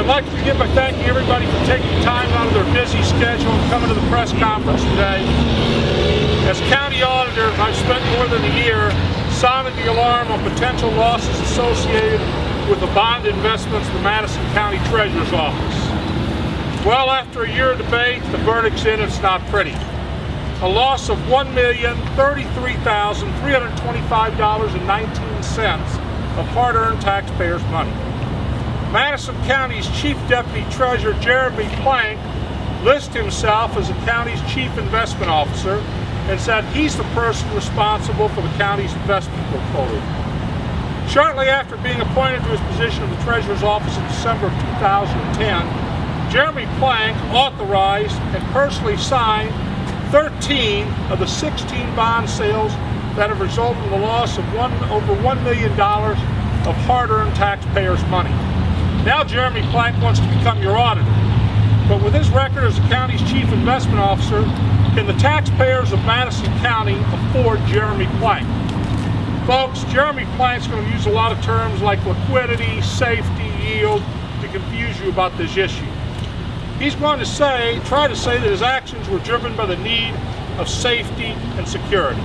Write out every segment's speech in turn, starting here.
I'd like to begin by thanking everybody for taking time out of their busy schedule and coming to the press conference today. As county auditor, I've spent more than a year sounding the alarm on potential losses associated with the bond investments of the Madison County Treasurer's Office. Well, after a year of debate, the verdict's in. It's not pretty. A loss of $1,033,325.19 of hard-earned taxpayers' money. Madison County's Chief Deputy Treasurer, Jeremy Plank, lists himself as the county's Chief Investment Officer and said he's the person responsible for the county's investment portfolio. Shortly after being appointed to his position in the Treasurer's Office in December of 2010, Jeremy Plank authorized and personally signed 13 of the 16 bond sales that have resulted in the loss of over $1 million of hard-earned taxpayers' money. Now Jeremy Plank wants to become your auditor. But with his record as the county's Chief Investment Officer, can the taxpayers of Madison County afford Jeremy Plank? Folks, Jeremy Plank's going to use a lot of terms like liquidity, safety, yield to confuse you about this issue. He's going to try to say that his actions were driven by the need of safety and security.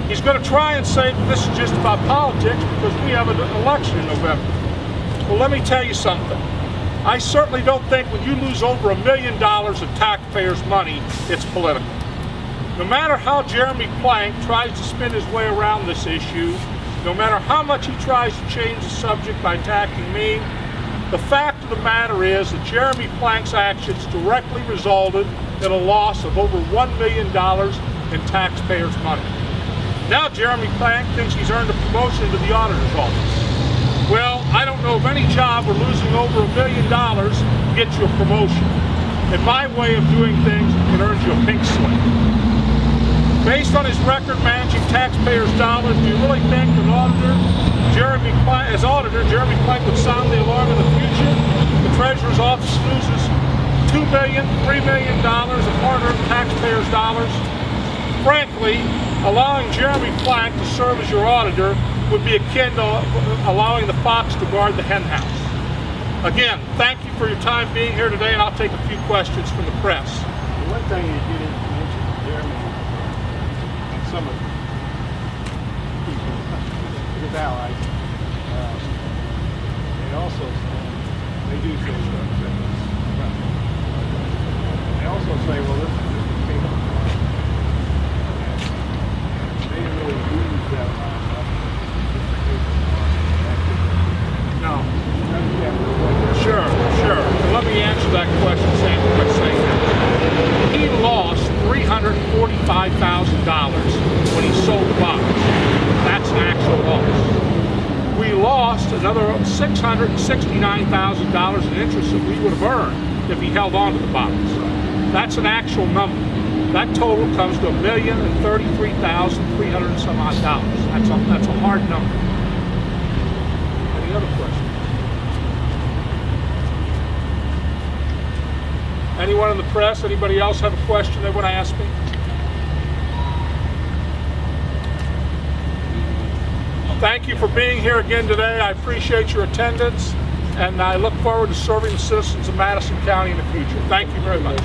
He's going to try and say that this is just about politics because we have an election in November. Well, let me tell you something. I certainly don't think when you lose over $1 million of taxpayers' money, it's political. No matter how Jeremy Plank tries to spin his way around this issue, no matter how much he tries to change the subject by attacking me, the fact of the matter is that Jeremy Plank's actions directly resulted in a loss of over $1 million in taxpayers' money. Now Jeremy Plank thinks he's earned a promotion to the auditor's office. Well, I don't know of any job where losing over $1 million gets you a promotion. In my way of doing things, it earns you a pink slip. Based on his record managing taxpayers' dollars, do you really think that Jeremy Plank would sound the alarm in the future? The Treasurer's Office loses $2 million, $3 million of hard-earned taxpayers' dollars? Frankly, allowing Jeremy Plank to serve as your auditor would be akin to allowing the fox to guard the hen house. Again, thank you for your time being here today, and I'll take a few questions from the press. One thing you didn't mention, Jeremy, and some of his allies, they also they do say stuff. They also say, well, this is they didn't really use that line. No. Sure. Let me answer that question, Sam, by saying that. He lost $345,000 when he sold the bonds. That's an actual loss. We lost another $669,000 in interest that we would have earned if he held on to the bonds. That's an actual number. That total comes to $1,033,300 and some odd dollars. That's a hard number. Any other questions? Anyone in the press? Anybody else have a question they want to ask me? Thank you for being here again today. I appreciate your attendance, and I look forward to serving the citizens of Madison County in the future. Thank you very much.